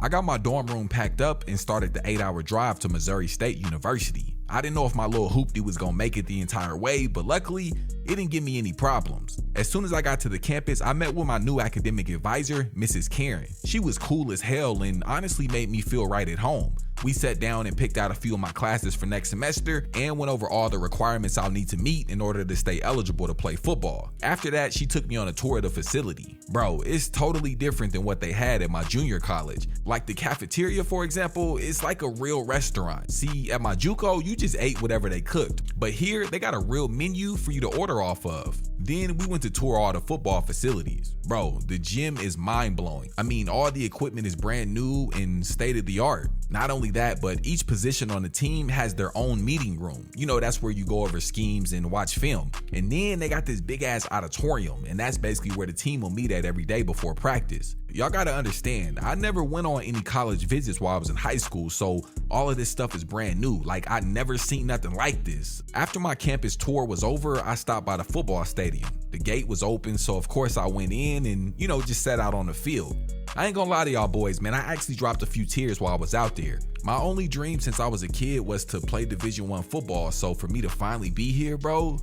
I got my dorm room packed up and started the 8-hour drive to Missouri State University. I didn't know if my little hoopty was gonna make it the entire way, but luckily, it didn't give me any problems. As soon as I got to the campus, I met with my new academic advisor, Mrs. Karen. She was cool as hell and honestly made me feel right at home. We sat down and picked out a few of my classes for next semester and went over all the requirements I'll need to meet in order to stay eligible to play football. After that, she took me on a tour of the facility. Bro, it's totally different than what they had at my junior college. Like the cafeteria, for example, it's like a real restaurant. See, at my JUCO, you just ate whatever they cooked. But here, they got a real menu for you to order off of. Then we went to tour all the football facilities. Bro, the gym is mind-blowing. I mean, all the equipment is brand new and state-of-the-art. Not only that, but each position on the team has their own meeting room. You know, that's where you go over schemes and watch film. And then they got this big-ass auditorium, and that's basically where the team will meet at every day before practice. Y'all gotta understand, I never went on any college visits while I was in high school, so all of this stuff is brand new. Like, I'd never seen nothing like this. After my campus tour was over, I stopped by the football stadium. The gate was open, so of course I went in and, just sat out on the field. I ain't gonna lie to y'all boys, man, I actually dropped a few tears while I was out there. My only dream since I was a kid was to play Division I football, so for me to finally be here, bro,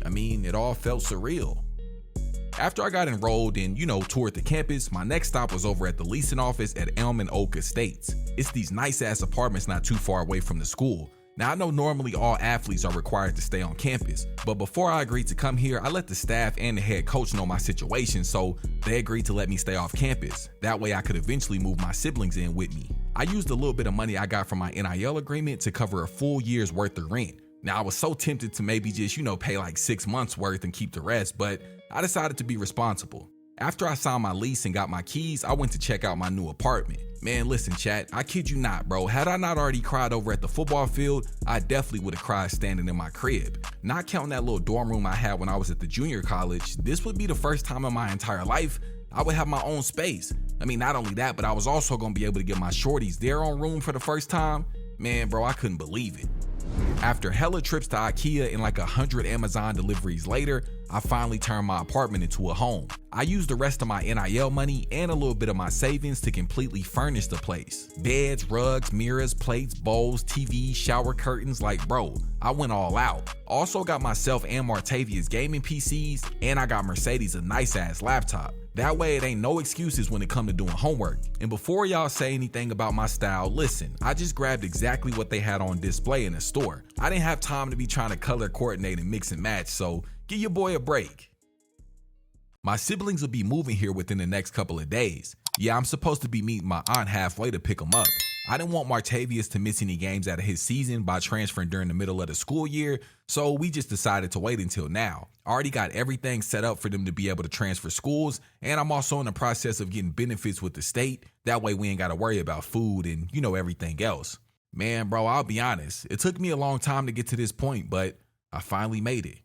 it all felt surreal. After I got enrolled and, toured the campus, my next stop was over at the leasing office at Elm and Oak Estates. It's these nice ass apartments not too far away from the school. Now, I know normally all athletes are required to stay on campus, but before I agreed to come here, I let the staff and the head coach know my situation, so they agreed to let me stay off campus. That way I could eventually move my siblings in with me. I used a little bit of money I got from my NIL agreement to cover a full year's worth of rent. Now, I was so tempted to maybe just, pay like 6 months worth and keep the rest, but I decided to be responsible. After I signed my lease and got my keys, I went to check out my new apartment. Man, listen, chat, I kid you not, bro. Had I not already cried over at the football field, I definitely would have cried standing in my crib. Not counting that little dorm room I had when I was at the junior college, this would be the first time in my entire life I would have my own space. Not only that, but I was also gonna be able to get my shorties their own room for the first time. Man, bro, I couldn't believe it. After hella trips to IKEA and like 100 Amazon deliveries later, I finally turned my apartment into a home. I used the rest of my NIL money and a little bit of my savings to completely furnish the place. Beds, rugs, mirrors, plates, bowls, TVs, shower curtains, bro, I went all out. Also got myself and Martavius gaming PCs, and I got Mercedes a nice ass laptop. That way it ain't no excuses when it come to doing homework. And before y'all say anything about my style, listen, I just grabbed exactly what they had on display in the store. I didn't have time to be trying to color coordinate and mix and match, so give your boy a break. My siblings will be moving here within the next couple of days. Yeah, I'm supposed to be meeting my aunt halfway to pick them up. I didn't want Martavius to miss any games out of his season by transferring during the middle of the school year, so we just decided to wait until now. I already got everything set up for them to be able to transfer schools, and I'm also in the process of getting benefits with the state. That way we ain't got to worry about food and, everything else. Man, bro, I'll be honest. It took me a long time to get to this point, but I finally made it.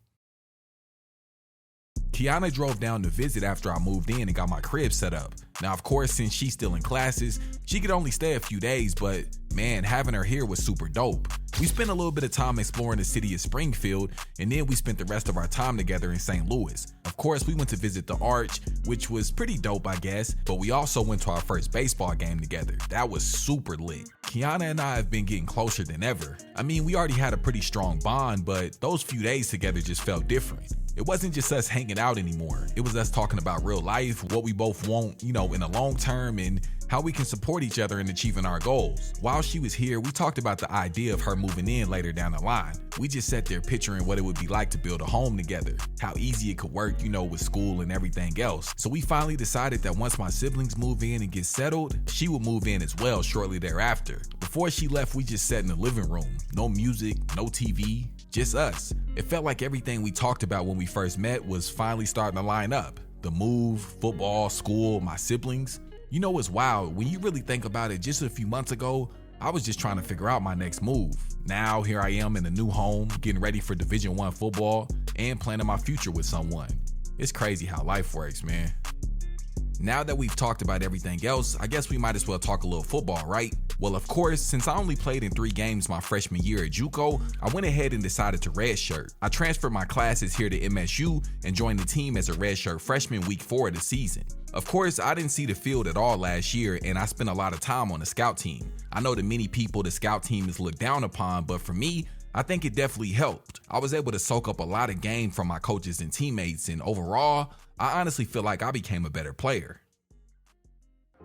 Kiana drove down to visit after I moved in and got my crib set up. Now, of course, since she's still in classes, she could only stay a few days, but man, having her here was super dope. We spent a little bit of time exploring the city of Springfield, and then we spent the rest of our time together in St. Louis. Of course, we went to visit the Arch, which was pretty dope, I guess, but we also went to our first baseball game together. That was super lit. Kiana and I have been getting closer than ever. We already had a pretty strong bond, but those few days together just felt different. It wasn't just us hanging out anymore. It was us talking about real life, what we both want, in the long term, and how we can support each other in achieving our goals. While she was here, we talked about the idea of her moving in later down the line. We just sat there picturing what it would be like to build a home together, how easy it could work, with school and everything else. So we finally decided that once my siblings move in and get settled, she would move in as well shortly thereafter. Before she left, we just sat in the living room. No music, no TV, just us. It felt like everything we talked about when we first met was finally starting to line up. The move, football, school, my siblings. It's wild. When you really think about it, just a few months ago, I was just trying to figure out my next move. Now, here I am in a new home, getting ready for Division I football, and planning my future with someone. It's crazy how life works, man. Now that we've talked about everything else, I guess we might as well talk a little football, right? Well, of course, since I only played in 3 games my freshman year at JUCO, I went ahead and decided to redshirt. I transferred my classes here to MSU and joined the team as a redshirt freshman week 4 of the season. Of course, I didn't see the field at all last year, and I spent a lot of time on the scout team. I know that many people the scout team is looked down upon, but for me, I think it definitely helped. I was able to soak up a lot of game from my coaches and teammates, and overall, I honestly feel like I became a better player.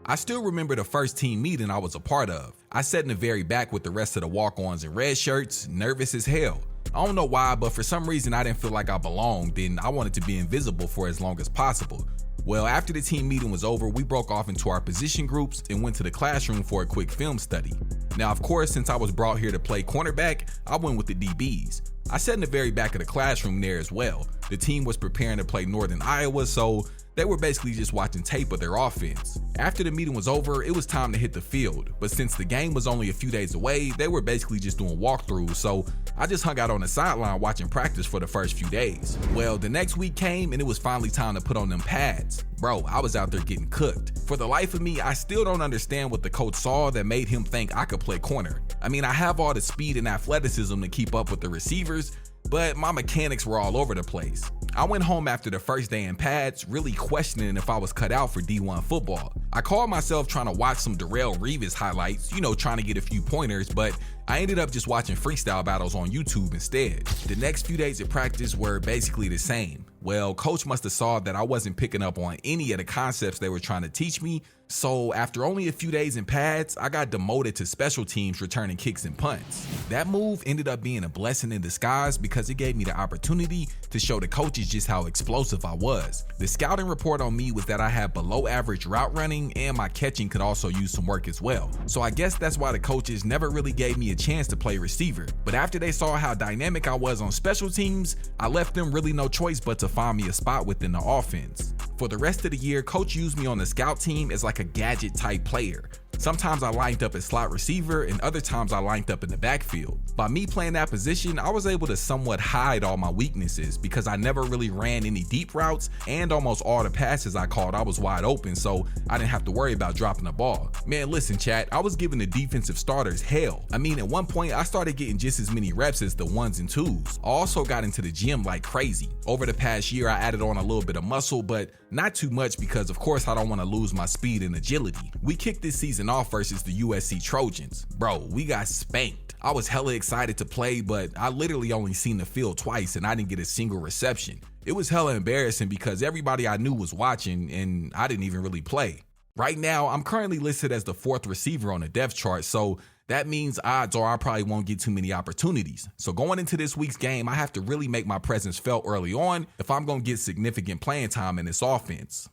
I still remember the first team meeting I was a part of. I sat in the very back with the rest of the walk-ons in red shirts, nervous as hell. I don't know why, but for some reason I didn't feel like I belonged, and I wanted to be invisible for as long as possible. Well, after the team meeting was over, we broke off into our position groups and went to the classroom for a quick film study. Now, of course, since I was brought here to play cornerback, I went with the DBs. I sat in the very back of the classroom there as well. The team was preparing to play Northern Iowa, so they were basically just watching tape of their offense. After the meeting was over, it was time to hit the field, but since the game was only a few days away, they were basically just doing walkthroughs, so I just hung out on the sideline watching practice for the first few days. Well, the next week came and it was finally time to put on them pads. Bro, I was out there getting cooked. For the life of me, I still don't understand what the coach saw that made him think I could play corner. I mean, I have all the speed and athleticism to keep up with the receivers, but my mechanics were all over the place. I went home after the first day in pads, really questioning if I was cut out for D1 football. I called myself trying to watch some Darrell Revis highlights, trying to get a few pointers, but I ended up just watching freestyle battles on YouTube instead. The next few days of practice were basically the same. Well, coach must have saw that I wasn't picking up on any of the concepts they were trying to teach me, so after only a few days in pads, I got demoted to special teams returning kicks and punts. That move ended up being a blessing in disguise because it gave me the opportunity to show the coaches just how explosive I was. The scouting report on me was that I had below average route running and my catching could also use some work as well. So I guess that's why the coaches never really gave me a chance to play receiver. But after they saw how dynamic I was on special teams, I left them really no choice but to find me a spot within the offense. For the rest of the year, coach used me on the scout team as like a gadget type player. Sometimes I lined up as slot receiver and other times I lined up in the backfield. By me playing that position, I was able to somewhat hide all my weaknesses because I never really ran any deep routes and almost all the passes I called I was wide open, so I didn't have to worry about dropping the ball. Man, listen chat, I was giving the defensive starters hell. I mean, at one point I started getting just as many reps as the ones and twos. I also got into the gym like crazy. Over the past year I added on a little bit of muscle, but not too much because of course I don't want to lose my speed and agility. We kicked this season off versus the USC Trojans. Bro, we got spanked. I was hella excited to play, but I literally only seen the field twice and I didn't get a single reception. It was hella embarrassing because everybody I knew was watching and I didn't even really play. Right now, I'm currently listed as the 4th receiver on the depth chart, so that means odds are I probably won't get too many opportunities. So going into this week's game, I have to really make my presence felt early on if I'm going to get significant playing time in this offense.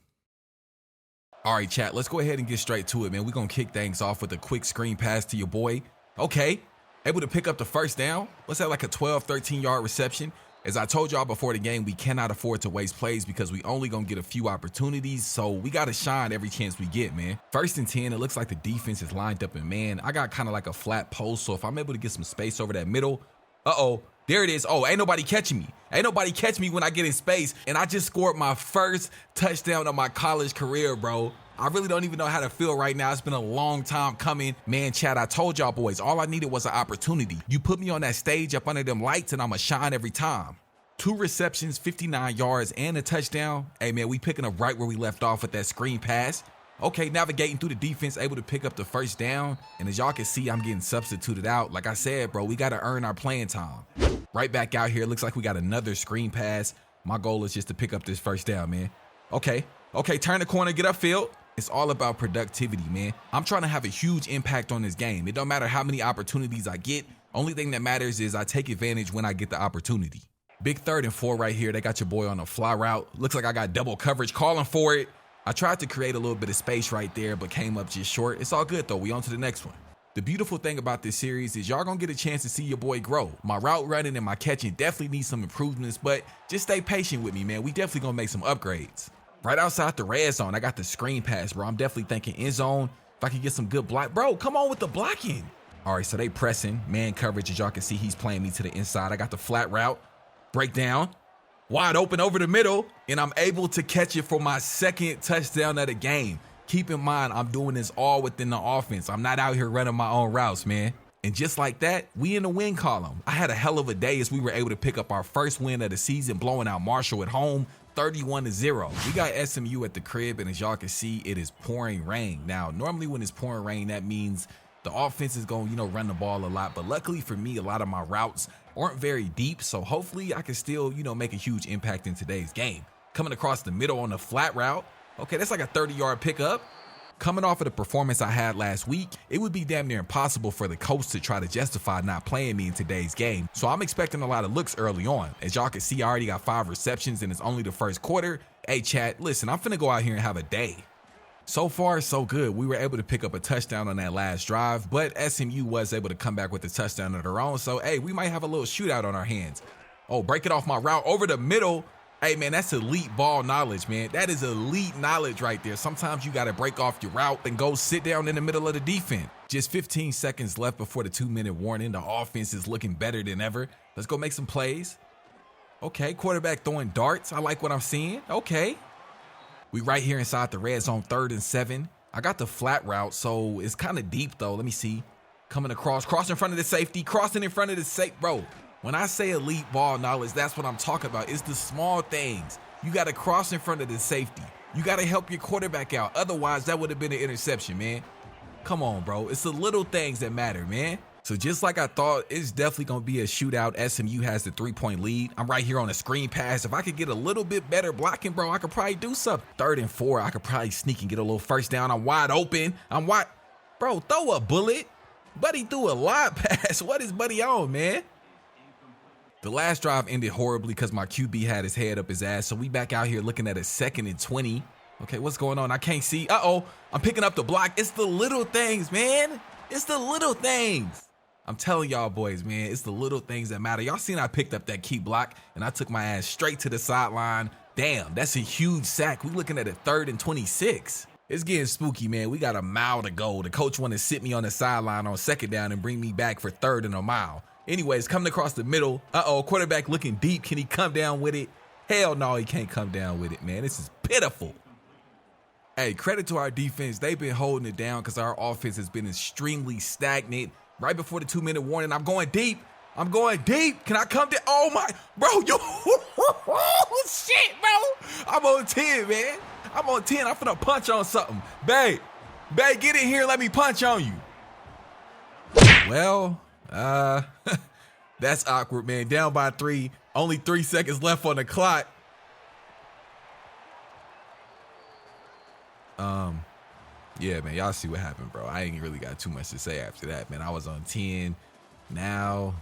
All right, chat, let's go ahead and get straight to it, man. We're going to kick things off with a quick screen pass to your boy. Okay, able to pick up the first down. Let's have like a 12, 13-yard reception. As I told y'all before the game, we cannot afford to waste plays because we only gonna get a few opportunities, so we gotta shine every chance we get, man. 1st and 10, it looks like the defense is lined up in man. I got kind of like a flat post, so if I'm able to get some space over that middle, there it is. Oh, ain't nobody catching me. Ain't nobody catch me when I get in space, and I just scored my first touchdown of my college career, bro. I really don't even know how to feel right now. It's been a long time coming. Man, chat, I told y'all boys, all I needed was an opportunity. You put me on that stage up under them lights and I'ma shine every time. 2 receptions, 59 yards, and a touchdown. Hey man, we picking up right where we left off with that screen pass. Okay, navigating through the defense, able to pick up the first down. And as y'all can see, I'm getting substituted out. Like I said, bro, we gotta earn our playing time. Right back out here, looks like we got another screen pass. My goal is just to pick up this first down, man. Okay, turn the corner, get upfield. It's all about productivity, man. I'm trying to have a huge impact on this game. It don't matter how many opportunities I get. Only thing that matters is I take advantage when I get the opportunity. Big 3rd and 4 right here. They got your boy on a fly route. Looks like I got double coverage calling for it. I tried to create a little bit of space right there, but came up just short. It's all good though. We on to the next one. The beautiful thing about this series is y'all gonna get a chance to see your boy grow. My route running and my catching definitely needs some improvements, but just stay patient with me, man. We definitely gonna make some upgrades. Right outside the red zone, I got the screen pass, bro. I'm definitely thinking end zone. If I can get some good block. Bro, come on with the blocking. All right, so they pressing. Man coverage, as y'all can see, he's playing me to the inside. I got the flat route. Breakdown. Wide open over the middle. And I'm able to catch it for my 2nd touchdown of the game. Keep in mind, I'm doing this all within the offense. I'm not out here running my own routes, man. And just like that, we in the win column. I had a hell of a day as we were able to pick up our first win of the season, blowing out Marshall at home. 31-0. We got SMU at the crib, and as y'all can see, it is pouring rain. Now, normally when it's pouring rain, that means the offense is going to, run the ball a lot. But luckily for me, a lot of my routes aren't very deep. So hopefully I can still, make a huge impact in today's game. Coming across the middle on the flat route. Okay, that's like a 30-yard pickup. Coming off of the performance I had last week, it would be damn near impossible for the coach to try to justify not playing me in today's game. So I'm expecting a lot of looks early on. As y'all can see, I already got 5 receptions and it's only the first quarter. Hey, chat, listen, I'm finna go out here and have a day. So far, so good. We were able to pick up a touchdown on that last drive, but SMU was able to come back with a touchdown of their own. So, hey, we might have a little shootout on our hands. Oh, breaking off my route over the middle. Hey, man, that's elite ball knowledge, man. That is elite knowledge right there. Sometimes you got to break off your route and go sit down in the middle of the defense. Just 15 seconds left before the 2-minute warning. The offense is looking better than ever. Let's go make some plays. Okay, quarterback throwing darts. I like what I'm seeing. Okay. We right here inside the red zone, 3rd and 7. I got the flat route, so it's kind of deep, though. Let me see. Coming across, crossing in front of the safety, crossing in front of the safety. Bro, when I say elite ball knowledge, that's what I'm talking about. It's the small things. You got to cross in front of the safety. You got to help your quarterback out. Otherwise, that would have been an interception, man. Come on, bro. It's the little things that matter, man. So just like I thought, it's definitely going to be a shootout. SMU has the 3-point lead. I'm right here on a screen pass. If I could get a little bit better blocking, bro, I could probably do something. 3rd and 4, I could probably sneak and get a little first down. I'm wide open. Bro, throw a bullet. Buddy threw a lot pass. What is Buddy on, man? The last drive ended horribly because my QB had his head up his ass. So we back out here looking at a 2nd and 20. Okay, what's going on? I can't see. Uh-oh. I'm picking up the block. It's the little things, man. It's the little things. I'm telling y'all boys, man, it's the little things that matter. Y'all seen I picked up that key block and I took my ass straight to the sideline. Damn, that's a huge sack. We looking at a 3rd and 26. It's getting spooky, man. We got a mile to go. The coach want to sit me on the sideline on 2nd down and bring me back for 3rd and a mile. Anyways, coming across the middle. Uh-oh, quarterback looking deep. Can he come down with it? Hell no, he can't come down with it, man. This is pitiful. Hey, credit to our defense. They've been holding it down because our offense has been extremely stagnant. Right before the 2-minute warning, I'm going deep. Can I come down? Oh, my. Bro, shit, bro. I'm on 10, man. I'm on 10. I'm finna punch on something. Babe, get in here. Let me punch on you. Well, that's awkward, man. Down by 3. Only 3 seconds left on the clock. Yeah, man, y'all see what happened, bro. I ain't really got too much to say after that, man. I was on 10. Now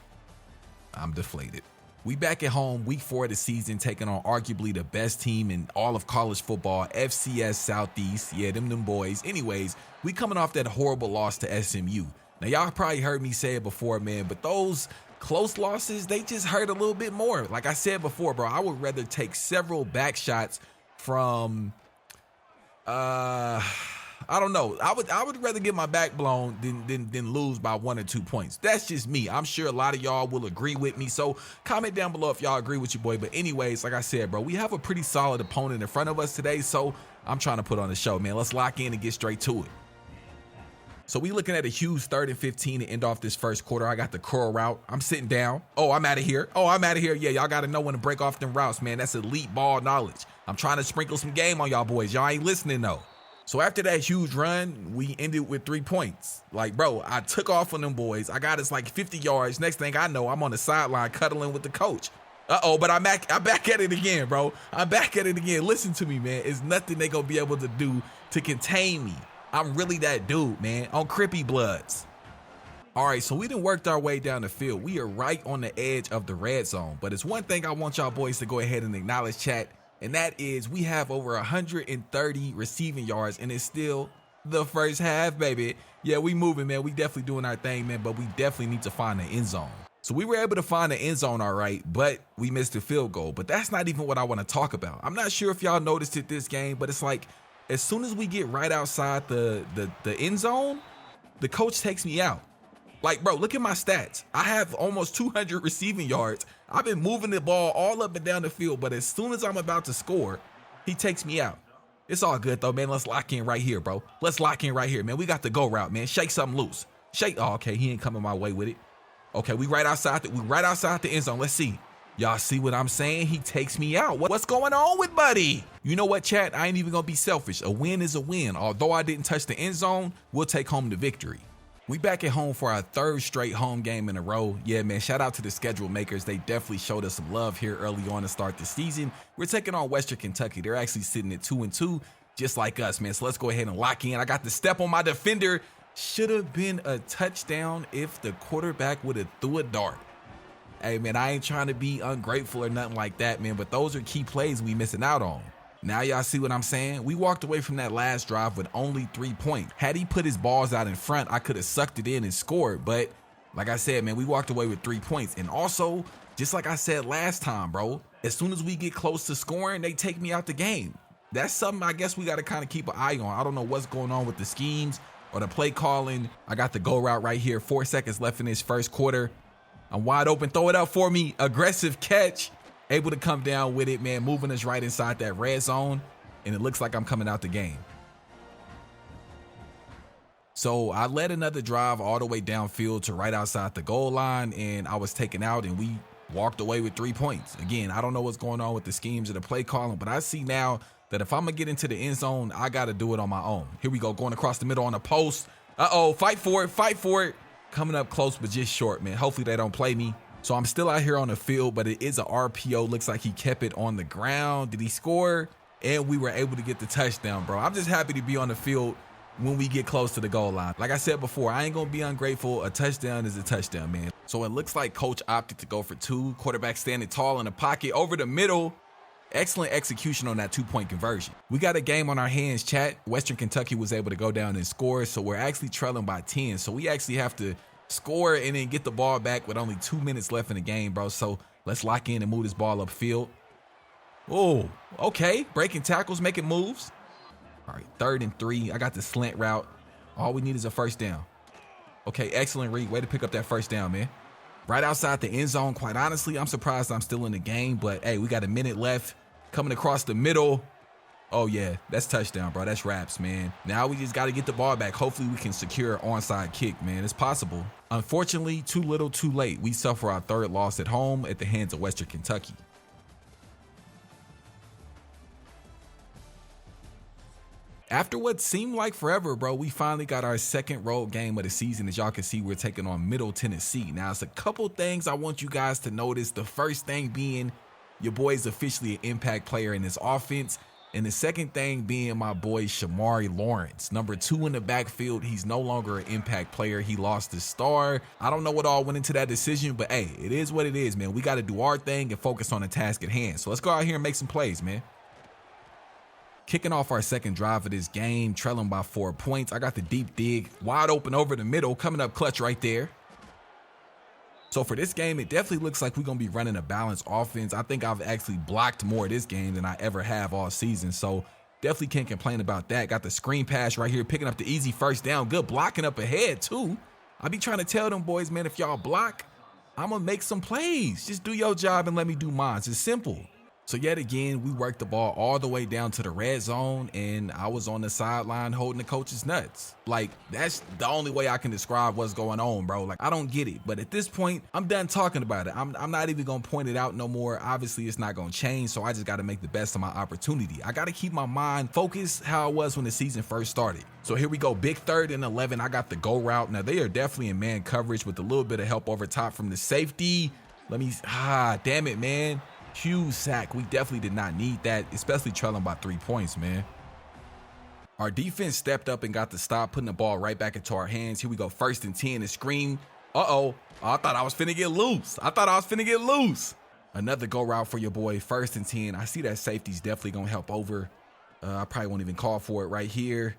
I'm deflated. We back at home, week 4 of the season, taking on arguably the best team in all of college football, FCS Southeast. Yeah, them boys. Anyways, we coming off that horrible loss to SMU. Now, y'all probably heard me say it before, man, but those close losses, they just hurt a little bit more. Like I said before, bro, I would rather take several back shots from, I don't know. I would rather get my back blown than lose by 1 or 2 points. That's just me. I'm sure a lot of y'all will agree with me. So comment down below if y'all agree with your boy. But anyways, like I said, bro, we have a pretty solid opponent in front of us today. So I'm trying to put on the show, man. Let's lock in and get straight to it. So we looking at a huge 3rd and 15 to end off this first quarter. I got the curl route. I'm sitting down. Oh, I'm out of here. Yeah, y'all got to know when to break off them routes, man. That's elite ball knowledge. I'm trying to sprinkle some game on y'all boys. Y'all ain't listening, though. So after that huge run, we ended with 3 points. Like, bro, I took off on them boys. I got us like 50 yards. Next thing I know, I'm on the sideline cuddling with the coach. Uh-oh, but I'm back at it again, bro. I'm back at it again. Listen to me, man. It's nothing they gonna be able to do to contain me. I'm really that dude, man, on Crippy Bloods. All right, so we done worked our way down the field. We are right on the edge of the red zone. But it's one thing I want y'all boys to go ahead and acknowledge, chat. And that is we have over 130 receiving yards, and it's still the first half, baby. Yeah, we moving, man. We definitely doing our thing, man, but we definitely need to find the end zone. So we were able to find the end zone, all right, but we missed the field goal. But that's not even what I want to talk about. I'm not sure if y'all noticed it this game, but it's like as soon as we get right outside the end zone, the coach takes me out. Like, bro, look at my stats. I have almost 200 receiving yards. I've been moving the ball all up and down the field, but as soon as I'm about to score, he takes me out. It's all good, though, man. Let's lock in right here, bro. Let's lock in right here, man. We got the go route, man. Shake something loose. Shake. Oh, okay. He ain't coming my way with it. Okay, we right outside the end zone. Let's see. Y'all see what I'm saying? He takes me out. What's going on with Buddy? You know what, chat? I ain't even gonna be selfish. A win is a win. Although I didn't touch the end zone, we'll take home the victory. We back at home for our third straight home game in a row. Yeah, man, shout out to the schedule makers. They definitely showed us some love here early on to start the season. We're taking on Western Kentucky. They're actually sitting at 2-2, just like us, man. So let's go ahead and lock in. I got the step on my defender. Should have been a touchdown if the quarterback would have threw a dart. Hey, man, I ain't trying to be ungrateful or nothing like that, man, but those are key plays we missing out on. Now y'all see what I'm saying? We walked away from that last drive with only 3 points. Had he put his balls out in front, I could have sucked it in and scored, but like I said, man, we walked away with 3 points. And also, just like I said last time, bro, as soon as we get close to scoring, they take me out the game. That's something I guess we got to kind of keep an eye on. I don't know what's going on with the schemes or the play calling. I got the go route right here. 4 seconds left in this first quarter. I'm wide open. Throw it up for me. Aggressive catch. Able to come down with it, man. Moving us right inside that red zone. And it looks like I'm coming out the game. So I led another drive all the way downfield to right outside the goal line. And I was taken out and we walked away with 3 points. Again, I don't know what's going on with the schemes or the play calling, but I see now that if I'm going to get into the end zone, I got to do it on my own. Here we go. Going across the middle on the post. Uh-oh. Fight for it. Fight for it. Coming up close, but just short, man. Hopefully they don't play me. So I'm still out here on the field, but it is a RPO. Looks like he kept it on the ground. Did he score? And we were able to get the touchdown, bro. I'm just happy to be on the field when we get close to the goal line. Like I said before, I ain't going to be ungrateful. A touchdown is a touchdown, man. So it looks like coach opted to go for 2. Quarterback standing tall in the pocket over the middle. Excellent execution on that 2-point conversion. We got a game on our hands, chat. Western Kentucky was able to go down and score, so we're actually trailing by 10. So we actually have to score and then get the ball back with only 2 minutes left in the game, bro. So let's lock in and move this ball upfield. Oh, okay. Breaking tackles, making moves. All right, 3rd and 3. I got the slant route. All we need is a first down. Okay, excellent read. Way to pick up that first down, man. Right outside the end zone. Quite honestly, I'm surprised I'm still in the game, but hey, we got a minute left. Coming across the middle. Oh, yeah, that's touchdown, bro. That's wraps, man. Now we just got to get the ball back. Hopefully we can secure an onside kick, man. It's possible. Unfortunately, too little, too late. We suffer our 3rd loss at home at the hands of Western Kentucky. After what seemed like forever, bro, we finally got our 2nd road game of the season. As y'all can see, we're taking on Middle Tennessee. Now, it's a couple things I want you guys to notice. The first thing being your boy's officially an impact player in this offense. And the second thing being my boy Shamari Lawrence. Number 2 in the backfield. He's no longer an impact player. He lost his star. I don't know what all went into that decision, but hey, it is what it is, man. We got to do our thing and focus on the task at hand. So let's go out here and make some plays, man. Kicking off our 2nd drive of this game, trailing by 4 points. I got the deep dig, wide open over the middle, coming up clutch right there. So for this game, it definitely looks like we're going to be running a balanced offense. I think I've actually blocked more this game than I ever have all season. So definitely can't complain about that. Got the screen pass right here, picking up the easy first down. Good blocking up ahead too. I be trying to tell them boys, man, if y'all block, I'm going to make some plays. Just do your job and let me do mine. It's simple. So yet again, we worked the ball all the way down to the red zone, and I was on the sideline holding the coach's nuts. Like, that's the only way I can describe what's going on, bro. Like, I don't get it. But at this point, I'm done talking about it. I'm not even going to point it out no more. Obviously, it's not going to change, so I just got to make the best of my opportunity. I got to keep my mind focused how it was when the season first started. So here we go. Big 3rd and 11. I got the go route. Now, they are definitely in man coverage with a little bit of help over top from the safety. Damn it, man. Huge sack. We definitely did not need that, especially trailing by 3 points, man. Our defense stepped up and got the stop, putting the ball right back into our hands. Here we go. 1st and 10. The screen. Uh-oh. I thought I was finna get loose. Another go route for your boy. 1st and 10. I see that safety's definitely going to help over. I probably won't even call for it right here.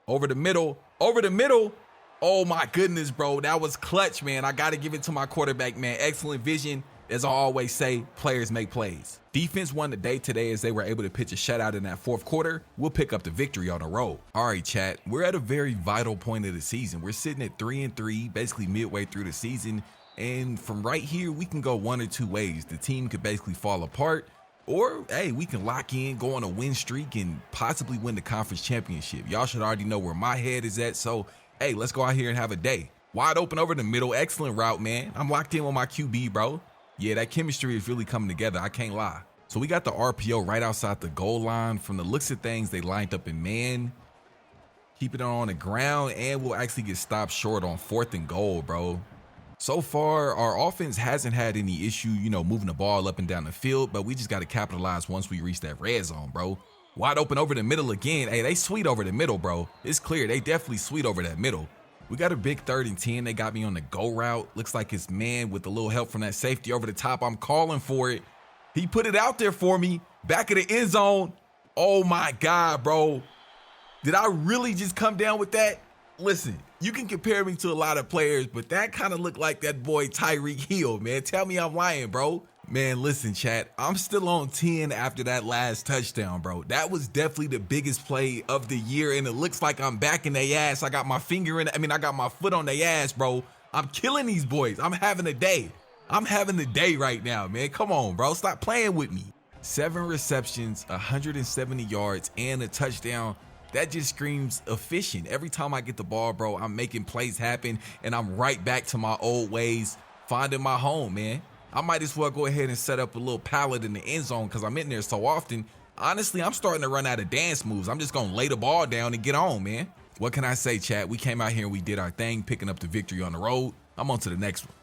Over the middle. Oh, my goodness, bro. That was clutch, man. I got to give it to my quarterback, man. Excellent vision. As I always say, players make plays. Defense won the day today as they were able to pitch a shutout in that 4th quarter. We'll pick up the victory on the road. All right, chat, we're at a very vital point of the season. We're sitting at 3-3, basically midway through the season. And from right here, we can go one or two ways. The team could basically fall apart, or hey, we can lock in, go on a win streak, and possibly win the conference championship. Y'all should already know where my head is at. So hey, let's go out here and have a day. Wide open over the middle. Excellent route, man. I'm locked in with my QB, bro. Yeah, that chemistry is really coming together. I can't lie. So we got the RPO right outside the goal line. From the looks of things, they lined up in man. Keep it on the ground, and we'll actually get stopped short on 4th and goal, bro. So far, our offense hasn't had any issue, moving the ball up and down the field, but we just got to capitalize once we reach that red zone, bro. Wide open over the middle again. Hey, they sweet over the middle, bro. It's clear. They definitely sweet over that middle. We got a big 3rd and 10. They got me on the go route. Looks like it's man with a little help from that safety over the top. I'm calling for it. He put it out there for me. Back of the end zone. Oh, my God, bro. Did I really just come down with that? Listen, you can compare me to a lot of players, but that kind of looked like that boy Tyreek Hill, man. Tell me I'm lying, bro. Man, listen, chat. I'm still on 10 after that last touchdown, bro. That was definitely the biggest play of the year, and it looks like I'm back in their ass. I got my foot on their ass, bro. I'm killing these boys. I'm having a day. I'm having the day right now, man. Come on, bro. Stop playing with me. 7 receptions, 170 yards, and a touchdown. That just screams efficient. Every time I get the ball, bro, I'm making plays happen, and I'm right back to my old ways, finding my home, man. I might as well go ahead and set up a little pallet in the end zone because I'm in there so often. Honestly, I'm starting to run out of dance moves. I'm just going to lay the ball down and get on, man. What can I say, chat? We came out here and we did our thing, picking up the victory on the road. I'm on to the next one.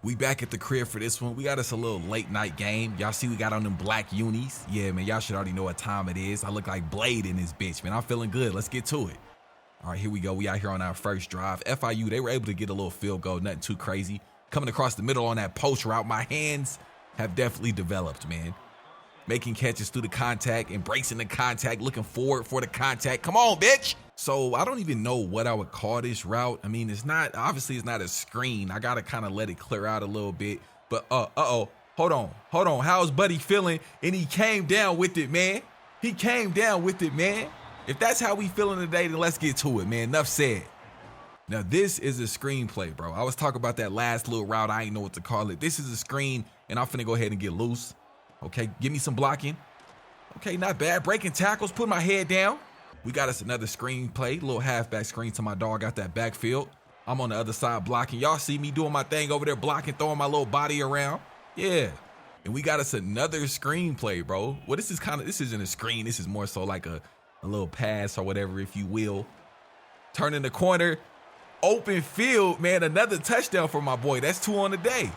We back at the crib for this one. We got us a little late night game. Y'all see we got on them black unis. Yeah, man, y'all should already know what time it is. I look like Blade in this bitch, man. I'm feeling good. Let's get to it. All right, here we go. We out here on our first drive. FIU, they were able to get a little field goal, nothing too crazy. Coming across the middle on that post route, my hands have definitely developed, man. Making catches through the contact, embracing the contact, looking forward for the contact. Come on, bitch. So I don't even know what I would call this route. I mean, obviously it's not a screen. I got to kind of let it clear out a little bit. But, hold on. How's Buddy feeling? And he came down with it, man. If that's how we feeling today, then let's get to it, man. Enough said. Now, this is a screenplay, bro. I was talking about that last little route. I ain't know what to call it. This is a screen, and I'm finna go ahead and get loose. Okay, give me some blocking. Okay, not bad. Breaking tackles, put my head down. We got us another screenplay, little halfback screen to my dog out that backfield. I'm on the other side blocking. Y'all see me doing my thing over there, blocking, throwing my little body around. Yeah. And we got us another screenplay, bro. Well, this isn't a screen. This is more so like a little pass or whatever, if you will. Turning the corner. Open field, man. Another touchdown for my boy. That's 2 on the day.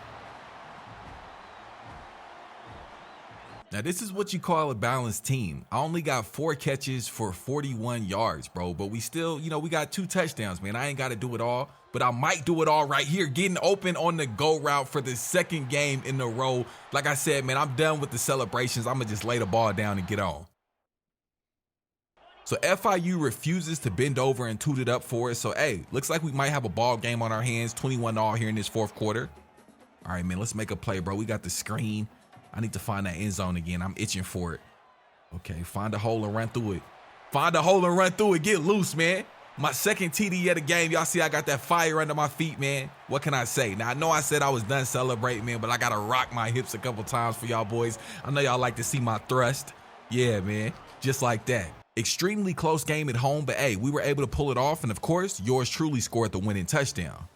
Now, this is what you call a balanced team. I only got 4 catches for 41 yards, bro. But we still, we got 2 touchdowns, man. I ain't got to do it all, but I might do it all right here. Getting open on the go route for the 2nd game in a row. Like I said, man, I'm done with the celebrations. I'm going to just lay the ball down and get on. So FIU refuses to bend over and toot it up for us. So, hey, looks like we might have a ball game on our hands. 21-all here in this 4th quarter. All right, man, let's make a play, bro. We got the screen. I need to find that end zone again. I'm itching for it. Okay, find a hole and run through it. Get loose, man. My 2nd TD of the game. Y'all see I got that fire under my feet, man. What can I say? Now, I know I said I was done celebrating, man, but I got to rock my hips a couple times for y'all boys. I know y'all like to see my thrust. Yeah, man, just like that. Extremely close game at home, but hey, we were able to pull it off. And of course, yours truly scored the winning touchdown.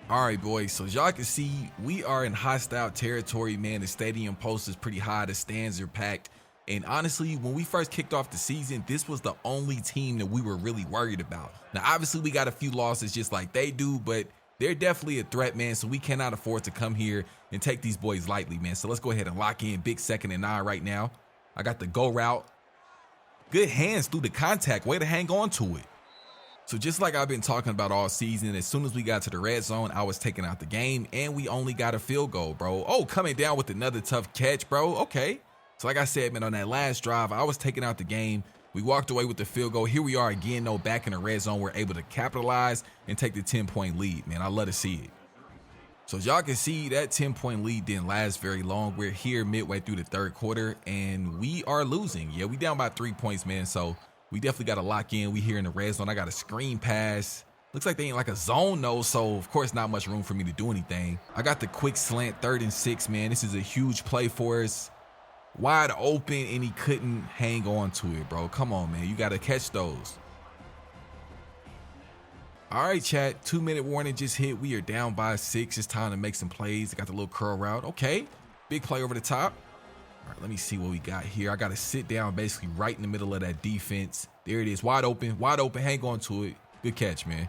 All right, boys, so as y'all can see, we are in hostile territory, man. The stadium post is pretty high. The stands are packed. And honestly, when we first kicked off the season, this was the only team that we were really worried about. Now, obviously, we got a few losses just like they do, but they're definitely a threat, man. So we cannot afford to come here and take these boys lightly, man. So let's go ahead and lock in big 2nd and 9 right now. I got the go route. Good hands through the contact. Way to hang on to it. So just like I've been talking about all season, as soon as we got to the red zone, I was taking out the game, and we only got a field goal, bro. Oh, coming down with another tough catch, bro. Okay. So like I said, man, on that last drive, I was taking out the game. We walked away with the field goal. Here we are again, though, back in the red zone. We're able to capitalize and take the 10-point lead, man. I love to see it. So as y'all can see, that 10-point lead didn't last very long. We're here midway through the 3rd quarter, and we are losing. Yeah, we down by 3 points, man. So we definitely got to lock in. We here in the red zone. I got a screen pass. Looks like they ain't like a zone, though, so of course not much room for me to do anything. I got the quick slant, 3rd and 6, man. This is a huge play for us. Wide open, and he couldn't hang on to it, bro. Come on, man. You got to catch those. All right, chat, 2-minute warning just hit. We are down by 6. It's time to make some plays. Got the little curl route. Okay, big play over the top. All right, let me see what we got here. I got to sit down basically right in the middle of that defense. There it is, wide open, hang on to it. Good catch, man.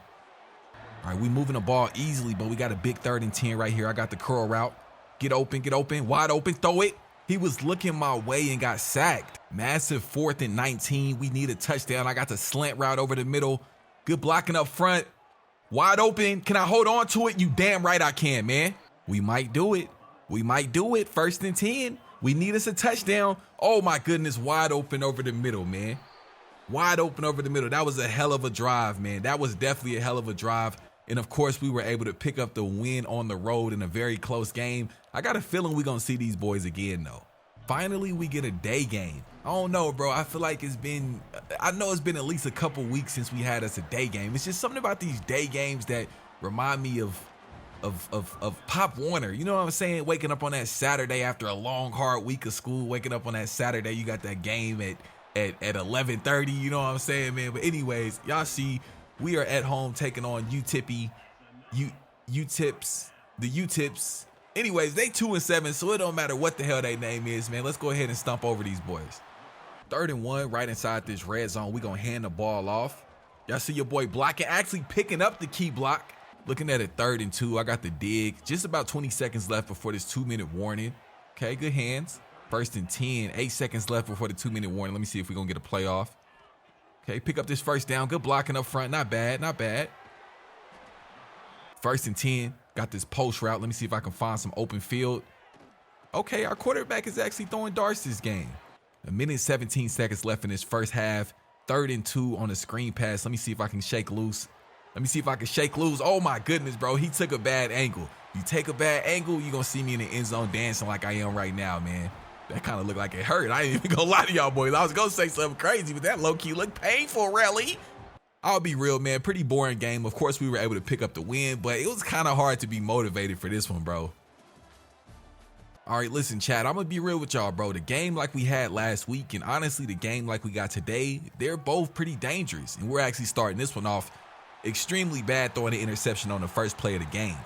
All right, we moving the ball easily, but we got a big 3rd and 10 right here. I got the curl route. Get open, wide open, throw it. He was looking my way and got sacked. Massive 4th and 19. We need a touchdown. I got the slant route over the middle. Good blocking up front. Wide open. Can I hold on to it? You damn right I can, man. We might do it. 1st and 10. We need us a touchdown. Oh my goodness, wide open over the middle, man. Wide open over the middle. That was a hell of a drive, man. That was definitely a hell of a drive. And of course, we were able to pick up the win on the road in a very close game. I got a feeling we're going to see these boys again, though. Finally, we get a day game. I don't know, bro. I feel like I know it's been at least a couple weeks since we had us a day game. It's just something about these day games that remind me of Pop Warner. You know what I'm saying? Waking up on that Saturday after a long, hard week of school, waking up on that Saturday, you got that game at 11:30. You know what I'm saying, man? But anyways, y'all see, we are at home taking on UTEP, the UTEPs. Anyways, they 2-7, so it don't matter what the hell their name is, man. Let's go ahead and stomp over these boys. 3rd and 1, right inside this red zone. We gonna hand the ball off. Y'all see your boy blocking, actually picking up the key block. Looking at it, 3rd and 2. I got the dig. Just about 20 seconds left before this 2-minute warning. Okay, good hands. 1st and 10. 8 seconds left before the 2-minute warning. Let me see if we're gonna get a playoff. Okay, pick up this 1st down. Good blocking up front. Not bad, not bad. 1st and 10. Got this post route. Let me see if I can find some open field. Okay, our quarterback is actually throwing darts this game. 1 minute 17 seconds left in this first half. 3rd and 2 on the screen pass. Let me see if I can shake loose. Oh my goodness, bro. He took a bad angle. You take a bad angle, you're going to see me in the end zone dancing like I am right now, man. That kind of looked like it hurt. I ain't even going to lie to y'all boys. I was going to say something crazy, but that low-key looked painful, really. I'll be real, man. Pretty boring game. Of course, we were able to pick up the win, but it was kind of hard to be motivated for this one, bro. All right, listen, chat, I'm going to be real with y'all, bro. The game like we had last week and honestly the game like we got today, they're both pretty dangerous. And we're actually starting this one off extremely bad, throwing an interception on the first play of the game.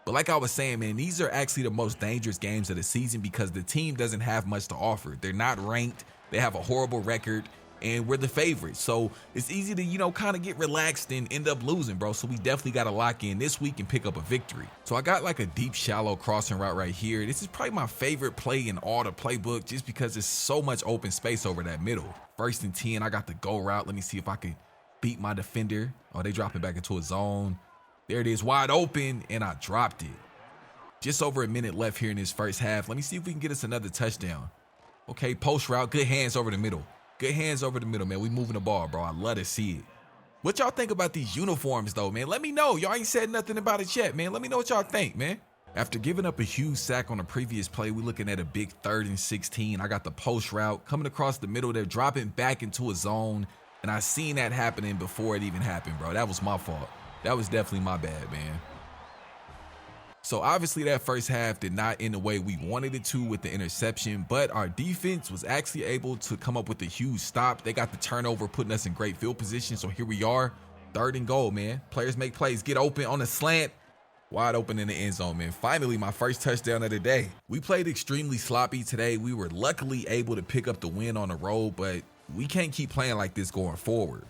But like I was saying, man, these are actually the most dangerous games of the season because the team doesn't have much to offer. They're not ranked. They have a horrible record. And we're the favorites. So it's easy to, kind of get relaxed and end up losing, bro. So we definitely got to lock in this week and pick up a victory. So I got like a deep, shallow crossing route right here. This is probably my favorite play in all the playbook just because there's so much open space over that middle. 1st and 10, I got the go route. Let me see if I can beat my defender. Oh, they dropping back into a zone. There it is, wide open, and I dropped it. Just over a minute left here in this first half. Let me see if we can get us another touchdown. Okay, post route, good hands over the middle. Good hands over the middle, man. We moving the ball, bro. I love to see it. What y'all think about these uniforms, though, man? Let me know. Y'all ain't said nothing about it yet, man. Let me know what y'all think, man. After giving up a huge sack on the previous play, we're looking at a big 3rd and 16. I got the post route coming across the middle. They're dropping back into a zone, and I seen that happening before it even happened, bro. That was my fault. That was definitely my bad, man. So obviously that first half did not end the way we wanted it to with the interception, but our defense was actually able to come up with a huge stop. They got the turnover, putting us in great field position. So here we are, 3rd and goal, man. Players make plays, get open on the slant, wide open in the end zone, man. Finally, my first touchdown of the day. We played extremely sloppy today. We were luckily able to pick up the win on the road, but we can't keep playing like this going forward.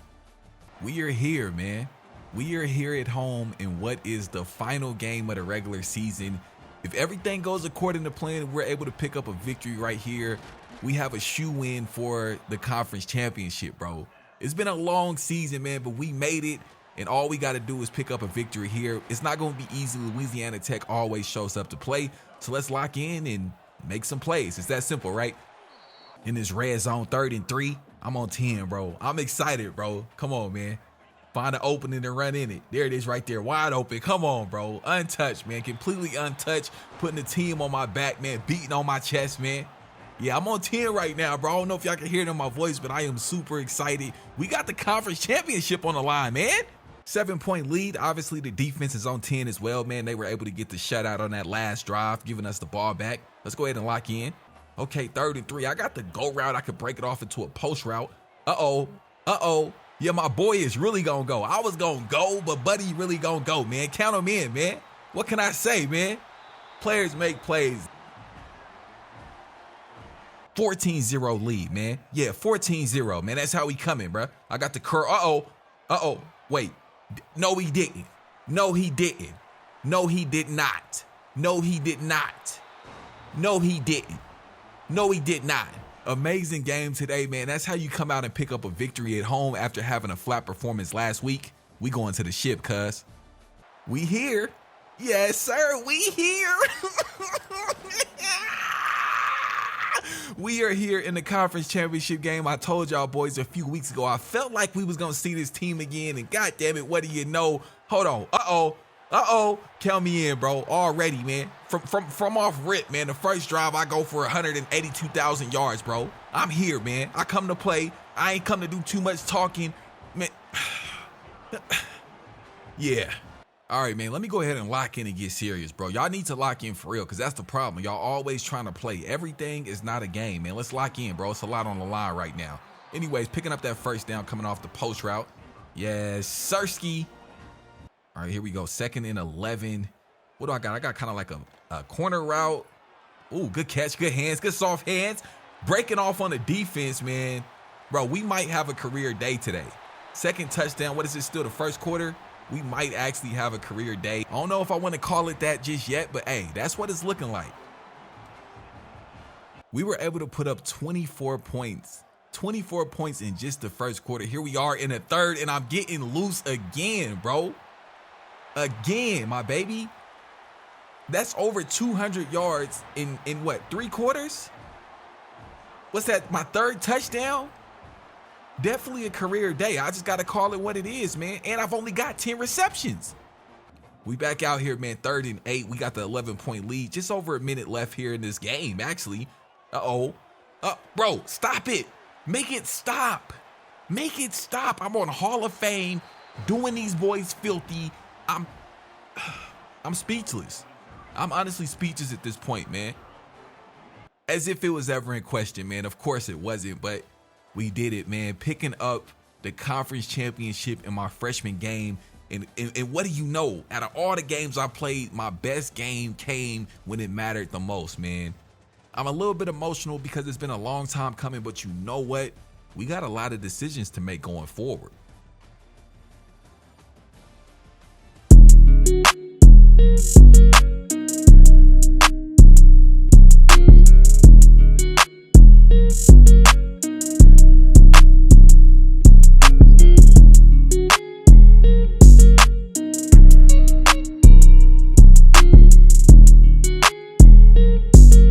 We are here, man. We are here at home in what is the final game of the regular season. If everything goes according to plan, we're able to pick up a victory right here. We have a shoe-in for the conference championship, bro. It's been a long season, man, but we made it, and all we got to do is pick up a victory here. It's not going to be easy. Louisiana Tech always shows up to play, so let's lock in and make some plays. It's that simple, right? In this red zone, 3rd and 3, I'm on 10, bro. I'm excited, bro. Come on, man. Find an opening and run in it. There it is right there, wide open. Come on, bro. Untouched, man. Completely untouched. Putting the team on my back, man. Beating on my chest, man. Yeah, I'm on 10 right now, bro. I don't know if y'all can hear it in my voice, but I am super excited. We got the conference championship on the line, man. 7-point lead. Obviously, the defense is on 10 as well, man. They were able to get the shutout on that last drive, giving us the ball back. Let's go ahead and lock in. Okay, 3rd and 3. I got the go route. I could break it off into a post route. Uh-oh. Yeah, my boy is really gonna go. I was gonna go, but buddy really gonna go, man. Count him in, man. What can I say, man? Players make plays. 14-0 lead, man. Yeah, 14-0, man. That's how we coming, bro. I got the curl. Wait. No, he didn't. No, he didn't. No, he did not. No, he did not. No, he didn't. No, he did not. Amazing game today, man. That's how you come out and pick up a victory at home after having a flat performance last week. We going to the ship, cuz. We here. Yes, sir. We here. We are here in the conference championship game. I told y'all boys a few weeks ago, I felt like we was going to see this team again. And God damn it, what do you know? Hold on. Count me in, bro. Already, man. From off rip, man. The first drive, I go for 182,000 yards, bro. I'm here, man. I come to play. I ain't come to do too much talking. Man. Yeah. All right, man, let me go ahead and lock in and get serious, bro. Y'all need to lock in for real, because that's the problem. Y'all always trying to play. Everything is not a game, man. Let's lock in, bro. It's a lot on the line right now. Anyways, picking up that first down coming off the post route. Yes, Sirski. All right, here we go. 2nd and 11. What do I got? I got kind of like a corner route. Ooh, good catch, good hands, good soft hands. Breaking off on the defense, man. Bro, we might have a career day today. 2nd touchdown. What is it, still the first quarter? We might actually have a career day. I don't know if I want to call it that just yet, but hey, that's what it's looking like. We were able to put up 24 points. 24 points in just the first quarter. Here we are in the third, and I'm getting loose again, bro. Again, my baby. That's over 200 yards in what, 3 quarters? What's that, my 3rd touchdown? Definitely a career day. I just got to call it what it is, man. And I've only got 10 receptions. We back out here, man. 3rd and 8. We got the 11-point lead. Just over a minute left here in this game, actually. Bro, stop it. Make it stop. Make it stop. I'm on Hall of Fame doing these boys filthy. I'm speechless. I'm honestly speechless at this point, man. As if it was ever in question, man. Of course it wasn't, but we did it, man. Picking up the conference championship in my freshman game. And what do you know? Out of all the games I played, my best game came when it mattered the most, man. I'm a little bit emotional because it's been a long time coming, but you know what? We got a lot of decisions to make going forward.